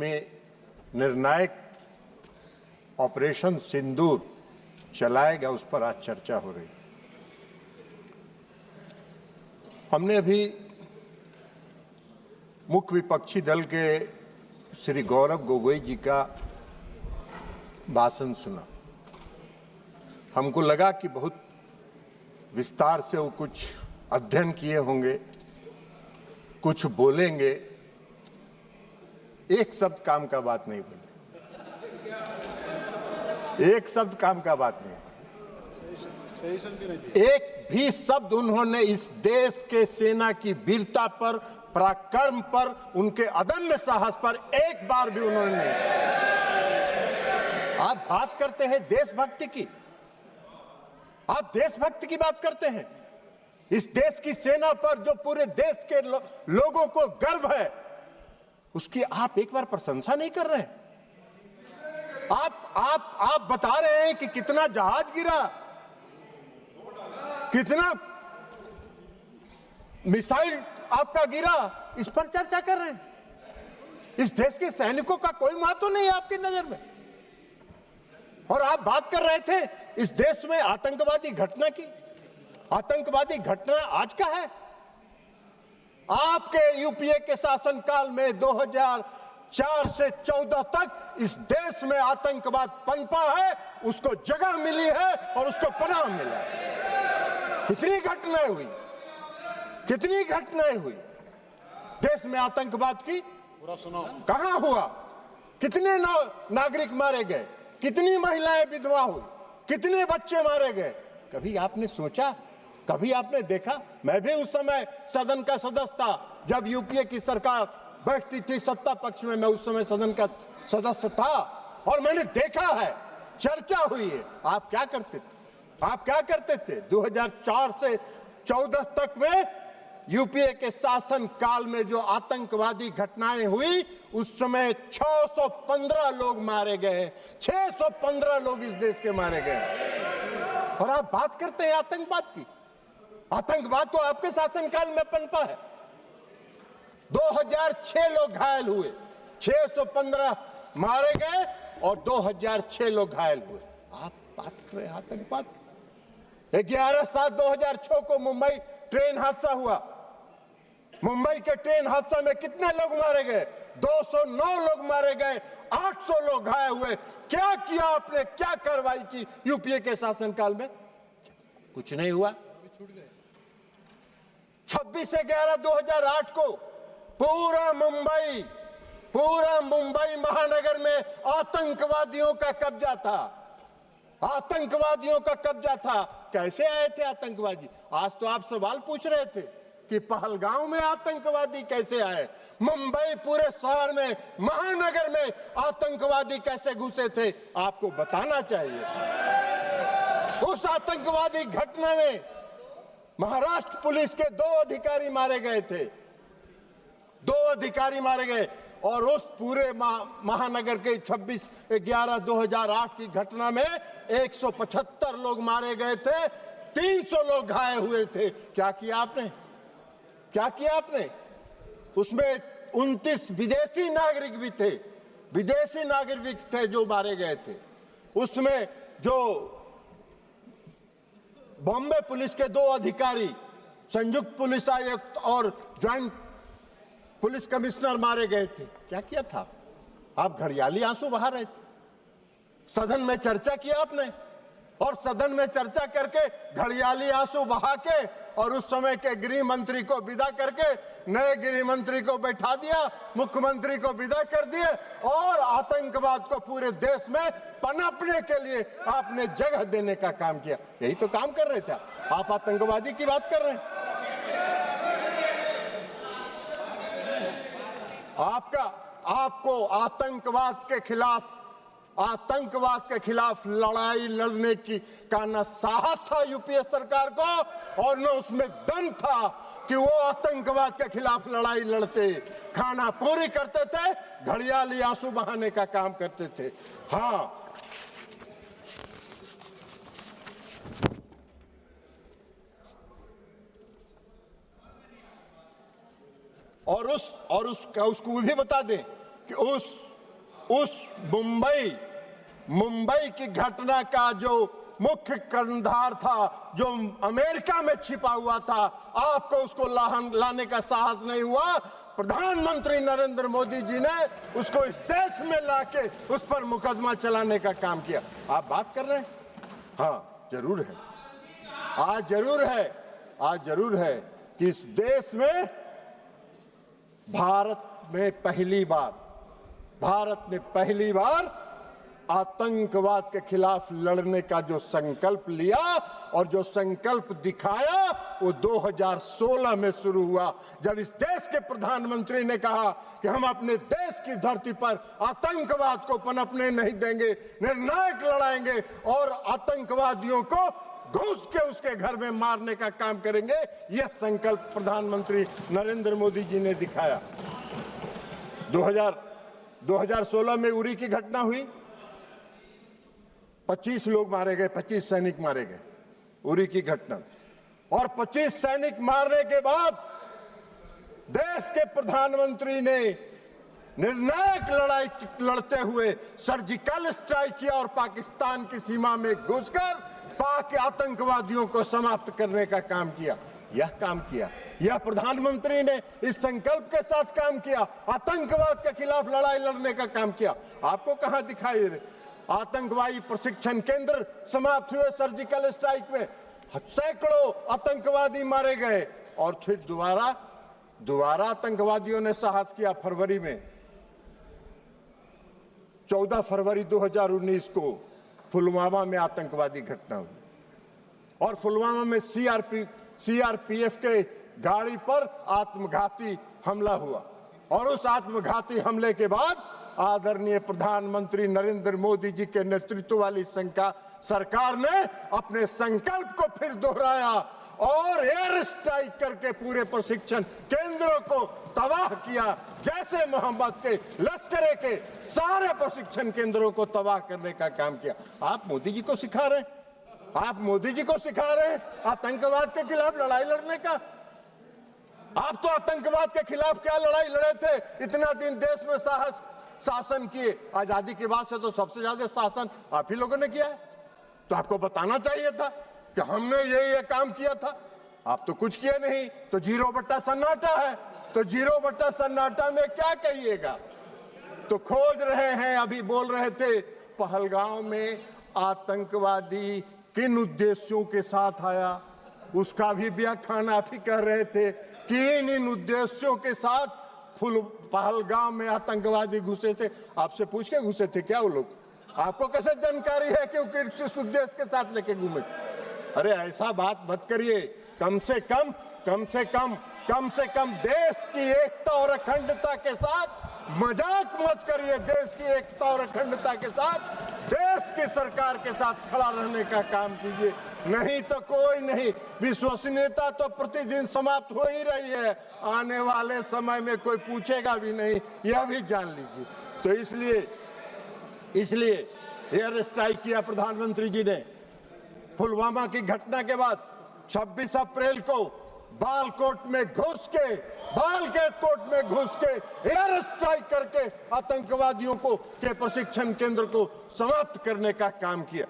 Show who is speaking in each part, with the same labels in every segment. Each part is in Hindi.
Speaker 1: में निर्णायक ऑपरेशन सिंदूर चलाएगा, उस पर आज चर्चा हो रही। हमने अभी मुख्य विपक्षी दल के श्री गौरव गोगोई जी का भाषण सुना। हमको लगा कि बहुत विस्तार से वो कुछ अध्ययन किए होंगे, कुछ बोलेंगे। एक शब्द काम का बात नहीं बोले, एक शब्द काम का बात नहीं बोले। एक भी शब्द उन्होंने इस देश के सेना की वीरता पर, पराक्रम पर, उनके अदम्य साहस पर एक बार भी उन्होंने नहीं। आप बात करते हैं देशभक्ति की, आप देशभक्ति की बात करते हैं। इस देश की सेना पर जो पूरे देश के लोगों को गर्व है, उसकी आप एक बार प्रशंसा नहीं कर रहे। आप बता रहे हैं कि कितना जहाज गिरा, कितना मिसाइल आपका गिरा, इस पर चर्चा कर रहे हैं। इस देश के सैनिकों का कोई महत्व नहीं है आपकी नजर में। और आप बात कर रहे थे इस देश में आतंकवादी घटना की। आतंकवादी घटना आज का है। आपके यूपीए के शासनकाल में 2004 से 14 तक इस देश में आतंकवाद पनपा है, उसको जगह मिली है और उसको पनाह मिला है। कितनी घटनाएं हुई, कितनी घटनाएं हुई देश में आतंकवाद की। पूरा सुनो, कहां हुआ, कितने नागरिक मारे गए, कितनी महिलाएं विधवा हुई, कितने बच्चे मारे गए। कभी आपने सोचा, कभी आपने देखा? मैं भी उस समय सदन का सदस्य था जब यूपीए की सरकार बैठती थी सत्ता पक्ष में। मैं उस समय सदन का सदस्य था और मैंने देखा है, चर्चा हुई है। आप क्या करते थे, आप क्या करते थे? 2004 से 14 तक में यूपीए के शासन काल में जो आतंकवादी घटनाएं हुई, उस समय 615 लोग मारे गए, 615 लोग इस देश के मारे गए। और आप बात करते हैं आतंकवाद की। आतंकवाद तो आपके शासनकाल में पनपा है। 2006 लोग घायल हुए, 615 मारे गए और 2006 लोग घायल हुए। आप बात कर रहे हैं आतंकवाद की। 11/7/2006 को मुंबई ट्रेन हादसा हुआ। मुंबई के ट्रेन हादसा में कितने लोग मारे गए? 209 लोग मारे गए, 800 लोग घायल हुए। क्या किया आपने, क्या कार्रवाई की यूपीए के शासनकाल में? कुछ नहीं हुआ। 26/11/2008 को पूरा मुंबई महानगर में आतंकवादियों का कब्जा था, आतंकवादियों का कब्जा था। कैसे आए थे आतंकवादी? आज तो आप सवाल पूछ रहे थे कि पहलगांव में आतंकवादी कैसे आए, मुंबई पूरे शहर में, महानगर में आतंकवादी कैसे घुसे थे, आपको बताना चाहिए। उस आतंकवादी घटना में महाराष्ट्र पुलिस के 2 अधिकारी मारे गए थे, 2 अधिकारी मारे गए। और उस पूरे महानगर के 26/11/2008 की घटना में 175 लोग मारे गए थे, 300 लोग घायल हुए थे। क्या किया आपने, क्या किया आपने? उसमें 29 विदेशी नागरिक भी थे, विदेशी नागरिक थे जो मारे गए थे। उसमें जो बॉम्बे पुलिस के 2 अधिकारी, संयुक्त पुलिस आयुक्त और ज्वाइंट पुलिस कमिश्नर मारे गए थे। क्या किया था? आप घड़ियाली आंसू बहा रहे थे। सदन में चर्चा किया आपने, और सदन में चर्चा करके घड़ियाली आंसू बहा के और उस समय के गृह मंत्री को विदा करके नए गृह मंत्री को बैठा दिया, मुख्यमंत्री को विदा कर दिए और आतंकवाद को पूरे देश में पनपने के लिए आपने जगह देने का काम किया। यही तो काम कर रहे थे आप। आतंकवादी की बात कर रहे हैं। आपको आतंकवाद के खिलाफ लड़ाई लड़ने का न साहस था यूपीए सरकार को, और न उसमें दम था कि वो आतंकवाद के खिलाफ लड़ाई लड़ते। खाना पूरी करते थे, घड़ियाली आंसू बहाने का काम करते थे। हाँ, और उसको भी बता दें कि उस उस मुंबई की घटना का जो मुख्य कर्णधार था, जो अमेरिका में छिपा हुआ था, आपको उसको लाने का साहस नहीं हुआ। प्रधानमंत्री नरेंद्र मोदी जी ने उसको इस देश में लाके उस पर मुकदमा चलाने का काम किया। आप बात कर रहे हैं? हाँ, जरूर है। आज जरूर है कि इस देश में भारत ने पहली बार आतंकवाद के खिलाफ लड़ने का जो संकल्प लिया और जो संकल्प दिखाया वो 2016 में शुरू हुआ, जब इस देश के प्रधानमंत्री ने कहा कि हम अपने देश की धरती पर आतंकवाद को पनपने नहीं देंगे, निर्णायक लड़ाएंगे और आतंकवादियों को घुस के उसके घर में मारने का काम करेंगे। यह संकल्प प्रधानमंत्री नरेंद्र मोदी जी ने दिखाया। 2016 में उरी की घटना हुई, 25 लोग मारे गए, 25 सैनिक मारे गए, उरी की घटना। और 25 सैनिक मारने के बाद देश के प्रधानमंत्री ने निर्णायक लड़ाई लड़ते हुए सर्जिकल स्ट्राइक किया और पाकिस्तान की सीमा में घुसकर पाक आतंकवादियों को समाप्त करने का काम किया। यह प्रधानमंत्री ने इस संकल्प के साथ काम किया, आतंकवाद के खिलाफ लड़ाई लड़ने का काम किया। आपको कहां दिखाई दे रहे? आतंकवादी प्रशिक्षण केंद्र समाप्त हुए सर्जिकल स्ट्राइक में, सैकड़ों आतंकवादी मारे गए और फिर दोबारा आतंकवादियों ने साहस किया। फरवरी में 14 फरवरी 2019 को पुलवामा में आतंकवादी घटना हुई और पुलवामा में सीआरपीएफ के गाड़ी पर आत्मघाती हमला हुआ और उस आत्मघाती हमले के बाद आदरणीय प्रधानमंत्री नरेंद्र मोदी जी के नेतृत्व वाली सरकार ने अपने संकल्प को फिर दोहराया और एयर स्ट्राइक करके पूरे प्रशिक्षण केंद्रों को तबाह किया, जैसे मोहम्मद के लश्करे के सारे प्रशिक्षण केंद्रों को तबाह करने का काम किया। आप मोदी जी को सिखा रहे हैं आतंकवाद के खिलाफ लड़ाई लड़ने का। आप तो आतंकवाद के खिलाफ क्या लड़ाई लड़े थे? इतना दिन देश में शासन किए, आजादी के बाद से तो सबसे ज्यादा शासन आप ही लोगों ने किया है। तो आपको बताना चाहिए था कि हमने ये काम किया था। आप तो कुछ किए नहीं, तो 0 सन्नाटा है। तो 0 सन्नाटा में क्या कहिएगा? तो खोज रहे हैं। अभी बोल रहे थे पहलगांव में आतंकवादी किन उद्देश्यों के साथ आया, उसका भी व्याख्यान आप ही कर रहे थे कि इन उद्देश्यों के साथ पहलगाम में आतंकवादी घुसे थे। आपसे पूछ के घुसे थे क्या वो लोग? आपको कैसे जानकारी है कि वो किस उद्देश्य के साथ लेके घूमे? अरे ऐसा बात मत करिए। कम से कम देश की एकता और अखंडता के साथ मजाक मत करिए। देश की एकता और अखंडता के साथ देश की सरकार के साथ खड़ा रहने का काम कीजिए, नहीं तो कोई नहीं। विश्वसनीयता तो प्रतिदिन समाप्त हो ही रही है, आने वाले समय में कोई पूछेगा भी नहीं, यह भी जान लीजिए। तो इसलिए एयर स्ट्राइक किया प्रधानमंत्री जी ने। पुलवामा की घटना के बाद 26 अप्रैल को बालकोट में घुस के एयर स्ट्राइक करके आतंकवादियों के प्रशिक्षण केंद्र को समाप्त करने का काम किया।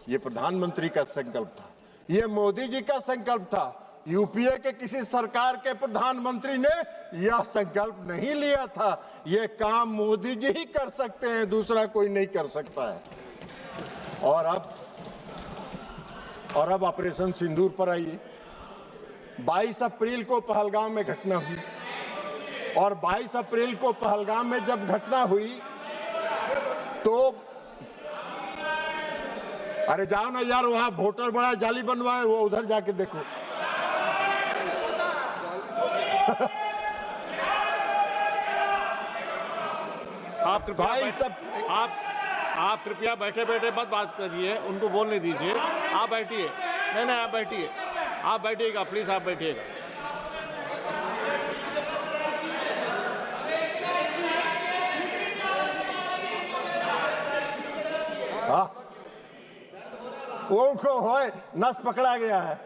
Speaker 1: ये प्रधानमंत्री का संकल्प था, ये मोदी जी का संकल्प था। यूपीए के किसी सरकार के प्रधानमंत्री ने यह संकल्प नहीं लिया था। यह काम मोदी जी ही कर सकते हैं, दूसरा कोई नहीं कर सकता है। और अब ऑपरेशन सिंदूर पर आइए। 22 अप्रैल को पहलगाम में घटना हुई और 22 अप्रैल को पहलगाम में जब घटना हुई तो अरे जाओ ना यार, वहां वोटर बड़ा जाली बनवाए, वो उधर जाके देखो।
Speaker 2: आप कृपया बैठे मत बात करिए, उनको बोलने दीजिए। आप बैठिए। नहीं, आप बैठिएगा प्लीज, आप बैठिएगा।
Speaker 1: उनको होए नस पकड़ा गया है,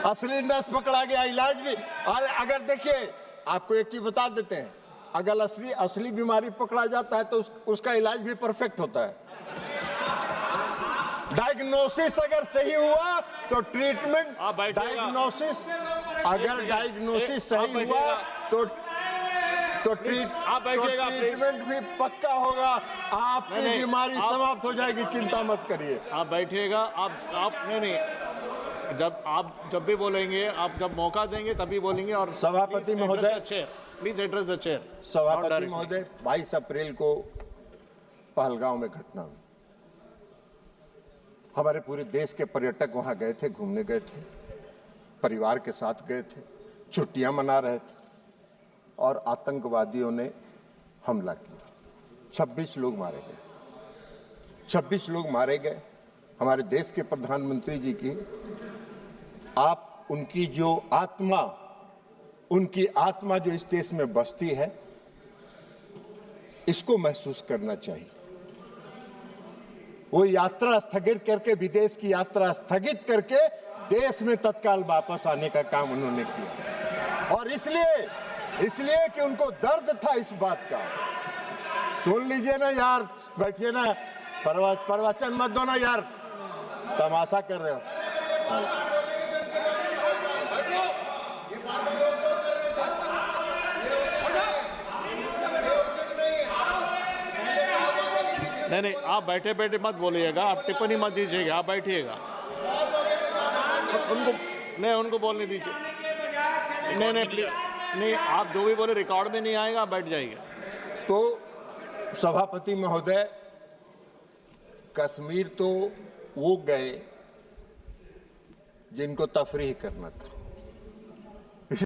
Speaker 1: असली नस पकड़ा गया। इलाज भी अगर देखिए, आपको एक चीज बता देते हैं, अगर असली बीमारी पकड़ा जाता है तो उसका इलाज भी परफेक्ट होता है। डायग्नोसिस अगर सही हुआ तो ट्रीटमेंट, डायग्नोसिस अगर डायग्नोसिस सही हुआ तो ट्रीटमेंट भी पक्का होगा। आपकी बीमारी समाप्त हो जाएगी, चिंता मत करिए।
Speaker 2: आप बैठिएगा। आप नहीं, जब भी बोलेंगे, आप जब मौका देंगे तभी बोलेंगे। और
Speaker 1: सभापति महोदय,
Speaker 2: प्लीज एड्रेस द चेयर।
Speaker 1: सभापति महोदय, 22 अप्रैल को पहलगांव में घटना हुई। हमारे पूरे देश के पर्यटक वहां गए थे, घूमने गए थे, परिवार के साथ गए थे, छुट्टियां मना रहे थे और आतंकवादियों ने हमला किया। 26 लोग मारे गए। 26 लोग मारे गए। हमारे देश के प्रधानमंत्री जी की आप उनकी आत्मा जो इस देश में बसती है, इसको महसूस करना चाहिए। वो यात्रा स्थगित करके, विदेश की यात्रा स्थगित करके देश में तत्काल वापस आने का काम उन्होंने किया। और इसलिए कि उनको दर्द था इस बात का। सुन लीजिए ना यार, बैठिए ना, प्रवचन मत दो ना यार, तमाशा कर रहे हो।
Speaker 2: नहीं, आप बैठे बैठे मत बोलिएगा, आप टिप्पणी मत दीजिएगा, आप बैठिएगा। उनको बोलने दीजिए। नहीं प्लीज, नहीं, आप जो भी बोले रिकॉर्ड में नहीं आएगा, आप बैठ जाइए।
Speaker 1: तो सभापति महोदय, कश्मीर तो वो गए जिनको तफरीह करना था।